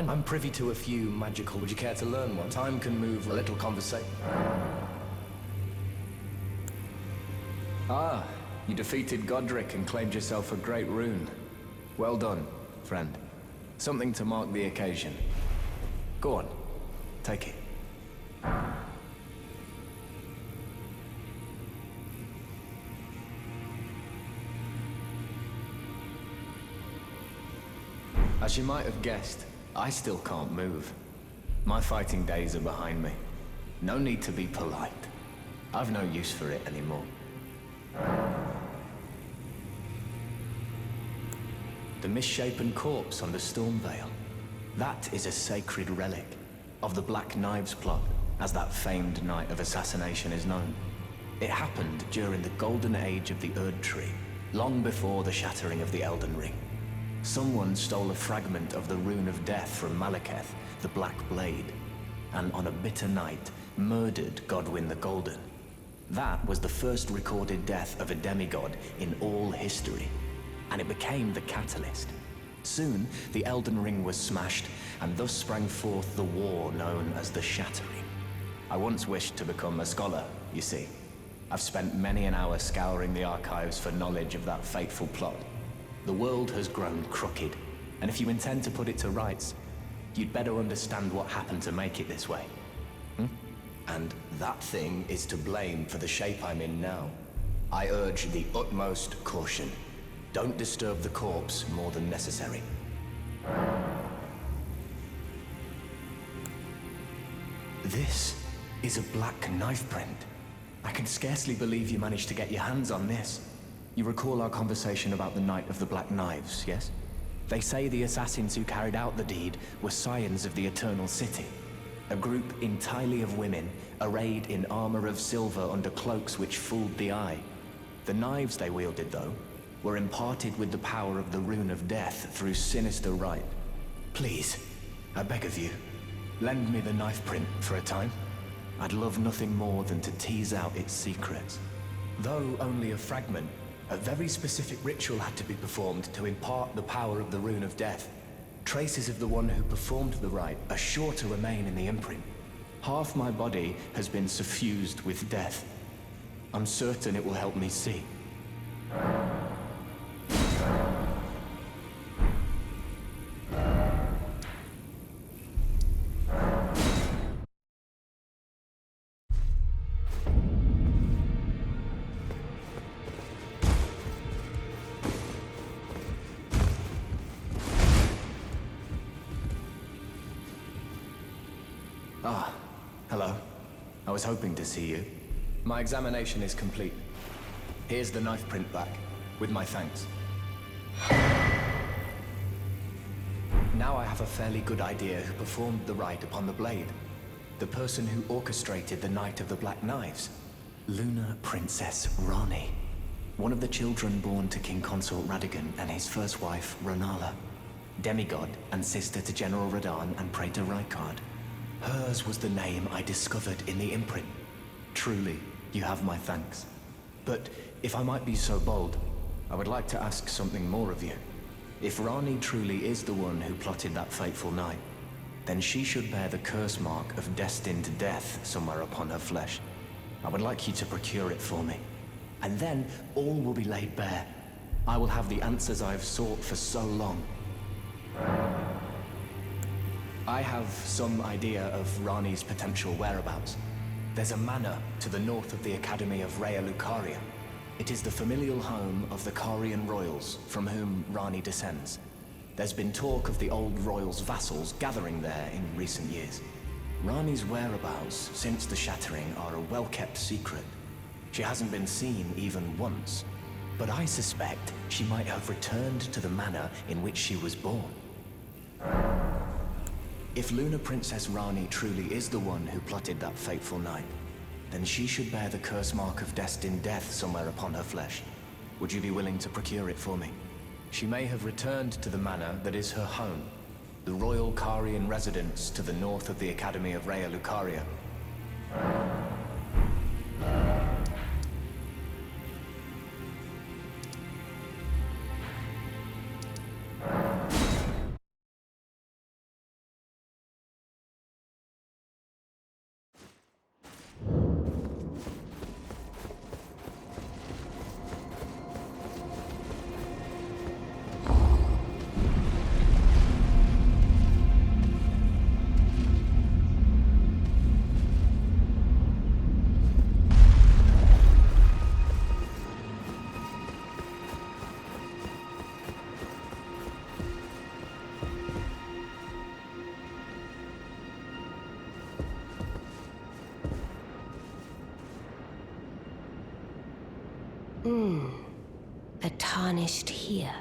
I'm privy to a few magical... Would you care to learn one? Time can move a little conversation. Ah, you defeated Godric and claimed yourself a great rune. Well done, friend. Something to mark the occasion. Go on, take it. As you might have guessed, I still can't move. My fighting days are behind me. No need to be polite. I've no use for it anymore. The misshapen corpse on the Stormveil. That is a sacred relic of the Black Knives plot, as that famed night of assassination is known. It happened during the golden age of the Erd Tree, long before the shattering of the Elden Ring. Someone stole a fragment of the Rune of Death from Malekith, the Black Blade, and on a bitter night, murdered Godwyn the Golden. That was the first recorded death of a demigod in all history, and it became the catalyst. Soon, the Elden Ring was smashed, and thus sprang forth the war known as the Shattering. I once wished to become a scholar, you see. I've spent many an hour scouring the archives for knowledge of that fateful plot. The world has grown crooked, and if you intend to put it to rights, you'd better understand what happened to make it this way. And that thing is to blame for the shape I'm in now. I urge the utmost caution. Don't disturb the corpse more than necessary. This is a black knife print. I can scarcely believe you managed to get your hands on this. You recall our conversation about the Night of the Black Knives, yes? They say the assassins who carried out the deed were scions of the Eternal City. A group entirely of women, arrayed in armor of silver under cloaks which fooled the eye. The knives they wielded, though, were imparted with the power of the Rune of Death through sinister rite. Please, I beg of you, lend me the knife print for a time. I'd love nothing more than to tease out its secrets. Though only a fragment, a very specific ritual had to be performed to impart the power of the Rune of Death. Traces of the one who performed the rite are sure to remain in the imprint. Half my body has been suffused with death. I'm certain it will help me see. Ah, hello. I was hoping to see you. My examination is complete. Here's the knife print back, with my thanks. Now I have a fairly good idea who performed the rite upon the blade. The person who orchestrated the Night of the Black Knives. Lunar Princess Ranni. One of the children born to King Consort Radagon and his first wife, Rennala. Demigod and sister to General Radahn and Praetor Rykard. Hers was the name I discovered in the imprint. Truly, you have my thanks. But if I might be so bold, I would like to ask something more of you. If Ranni truly is the one who plotted that fateful night, then she should bear the curse mark of destined death somewhere upon her flesh. I would like you to procure it for me. And then all will be laid bare. I will have the answers I have sought for so long. I have some idea of Ranni's potential whereabouts. There's a manor to the north of the Academy of Raya Lucaria. It is the familial home of the Carian royals, from whom Ranni descends. There's been talk of the old royals' vassals gathering there in recent years. Ranni's whereabouts since the Shattering are a well-kept secret. She hasn't been seen even once, but I suspect she might have returned to the manor in which she was born. If Lunar Princess Ranni truly is the one who plotted that fateful night, then she should bear the curse mark of destined death somewhere upon her flesh. Would you be willing to procure it for me? She may have returned to the manor that is her home, the royal Carian residence to the north of the Academy of Raya Lucaria. tarnished here.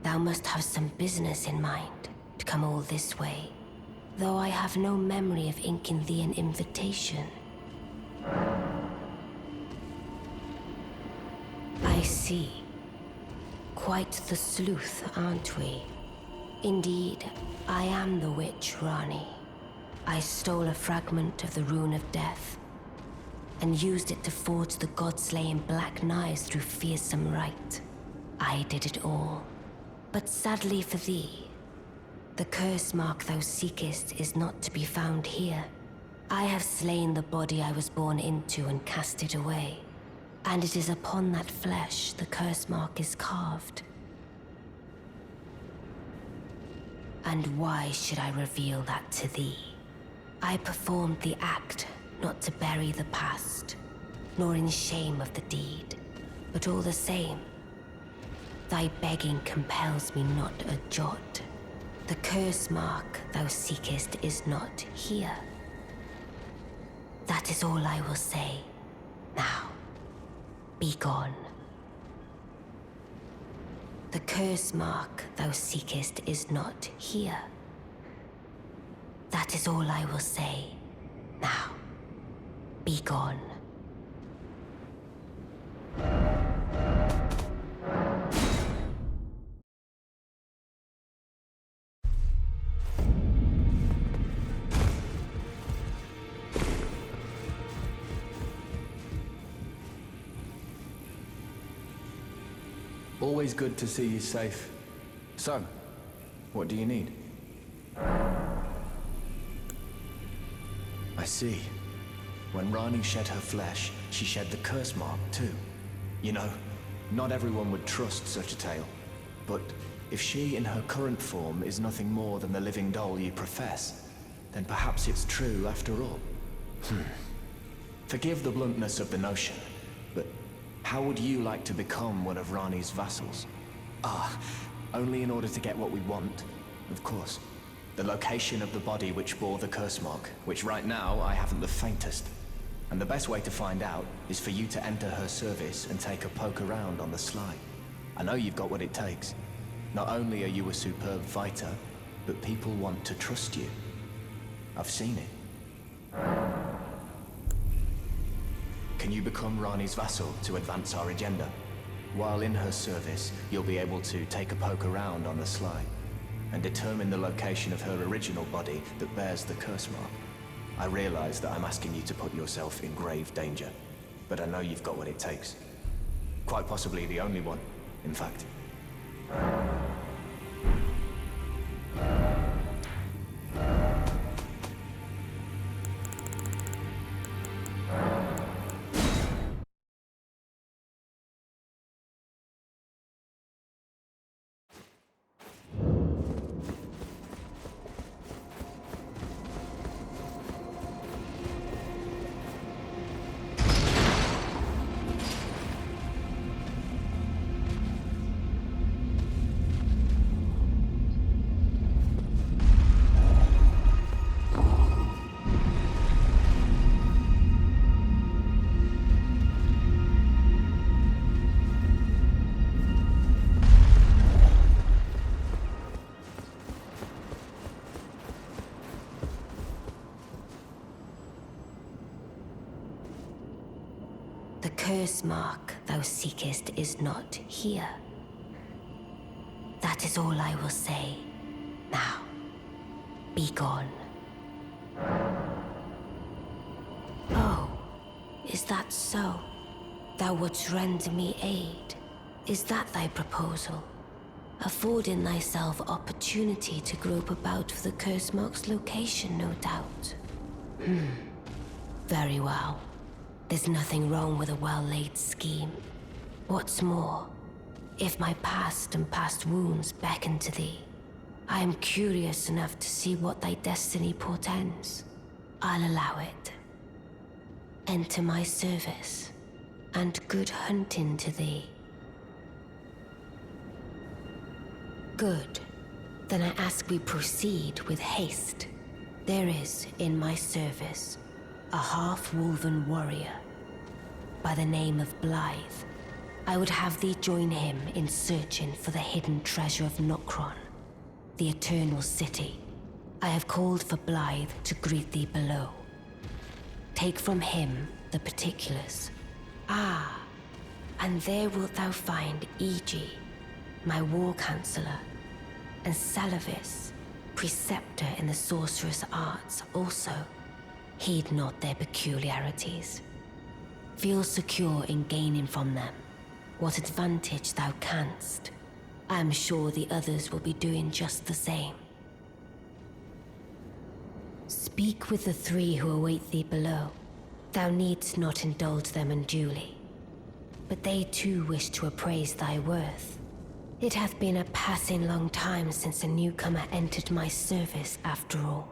Thou must have some business in mind to come all this way, though I have no memory of inking thee an invitation. I see. Quite the sleuth, aren't we? Indeed, I am the witch Rani. I stole a fragment of the Rune of Death and used it to forge the god-slaying black knives through fearsome rite. I did it all. But sadly for thee, the curse mark thou seekest is not to be found here. I have slain the body I was born into and cast it away. And it is upon that flesh the curse mark is carved. And why should I reveal that to thee? I performed the act not to bury the past, nor in shame of the deed, but all the same, thy begging compels me not a jot. The curse mark thou seekest is not here. That is all I will say. Now, be gone. The curse mark thou seekest is not here. That is all I will say. Now, be gone. Always good to see you safe. So, what do you need? I see. When Rani shed her flesh, she shed the curse mark too. You know, not everyone would trust such a tale. But if she in her current form is nothing more than the living doll you profess, then perhaps it's true after all. Forgive the bluntness of the notion, but how would you like to become one of Rani's vassals? Only in order to get what we want, of course. The location of the body which bore the curse mark, which right now I haven't the faintest. And the best way to find out is for you to enter her service and take a poke around on the sly. I know you've got what it takes. Not only are you a superb fighter, but people want to trust you. I've seen it. Can you become Rani's vassal to advance our agenda? While in her service, you'll be able to take a poke around on the sly and determine the location of her original body that bears the curse mark. I realize that I'm asking you to put yourself in grave danger, but I know you've got what it takes. Quite possibly the only one, in fact. The curse mark thou seekest is not here. That is all I will say. Now, be gone. Oh, is that so? Thou wouldst render me aid. Is that thy proposal? Affording thyself opportunity to grope about for the curse mark's location, no doubt. Very well. There's nothing wrong with a well-laid scheme. What's more, if my past and past wounds beckon to thee, I am curious enough to see what thy destiny portends. I'll allow it. Enter my service, and good hunting to thee. Good. Then I ask we proceed with haste. There is, in my service, a half-woven warrior by the name of Blythe. I would have thee join him in searching for the hidden treasure of Nokron, the Eternal City. I have called for Blythe to greet thee below. Take from him the particulars. Ah, and there wilt thou find Iji, my war counselor, and Salavis, preceptor in the sorcerous arts also. Heed not their peculiarities. Feel secure in gaining from them what advantage thou canst. I am sure the others will be doing just the same. Speak with the three who await thee below. Thou needst not indulge them unduly, but they too wish to appraise thy worth. It hath been a passing long time since a newcomer entered my service, after all.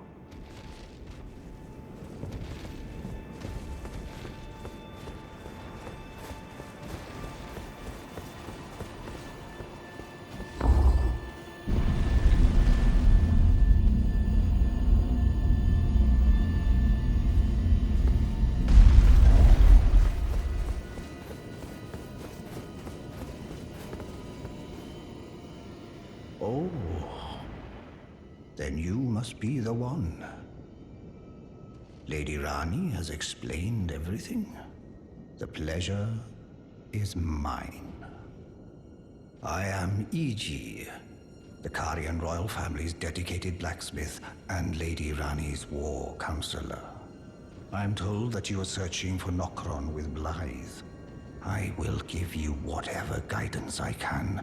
Oh, then you must be the one. Lady Rani has explained everything. The pleasure is mine. I am Iji, the Karian royal family's dedicated blacksmith and Lady Rani's war counselor. I'm told that you are searching for Nokron with Blythe. I will give you whatever guidance I can,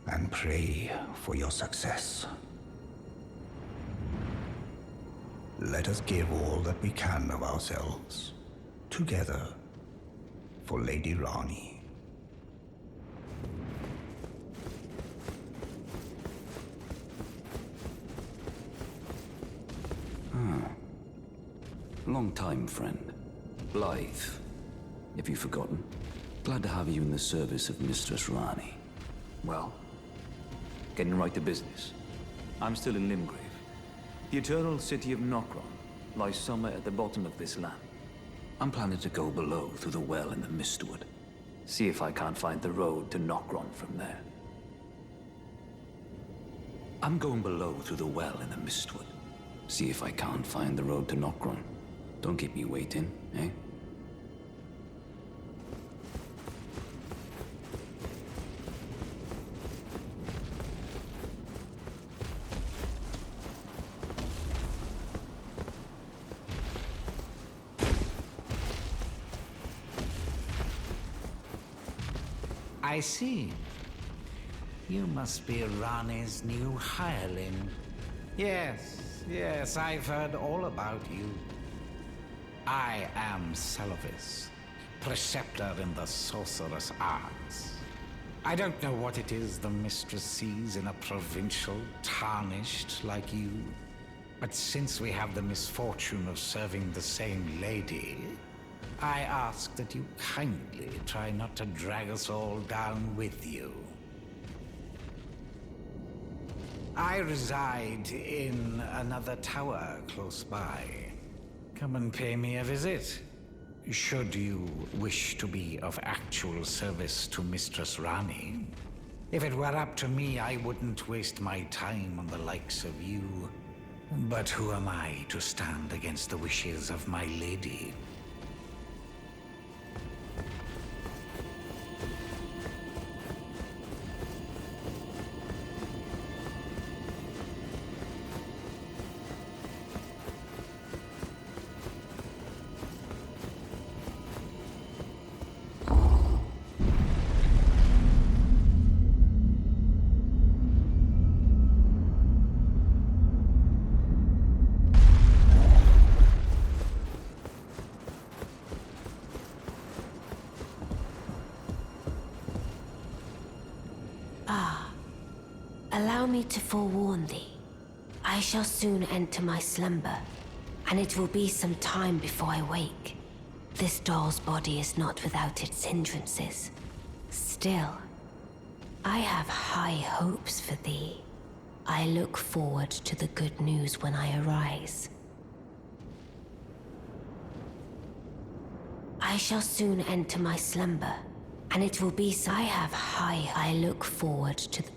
and pray for your success. Let us give all that we can of ourselves, together, for Lady Rani. Long time, friend. Blythe. Have you forgotten? Glad to have you in the service of Mistress Rani. Well, getting right to business. I'm still in Limgrave. The eternal city of Nokron lies somewhere at the bottom of this land. I'm planning to go below through the well in the Mistwood. See if I can't find the road to Nokron from there. I'm going below through the well in the Mistwood. See if I can't find the road to Nokron. Don't keep me waiting, eh? I see. You must be Rani's new hireling. Yes, I've heard all about you. I am Salavis, preceptor in the sorcerous arts. I don't know what it is the mistress sees in a provincial tarnished like you, but since we have the misfortune of serving the same lady, I ask that you kindly try not to drag us all down with you. I reside in another tower close by. Come and pay me a visit, should you wish to be of actual service to Mistress Rani. If it were up to me, I wouldn't waste my time on the likes of you. But who am I to stand against the wishes of my lady? Allow me to forewarn thee. I shall soon enter my slumber, and it will be some time before I wake. This doll's body is not without its hindrances. Still, I have high hopes for thee. I look forward to the good news when I arise. I shall soon enter my slumber, And it will be I look forward to the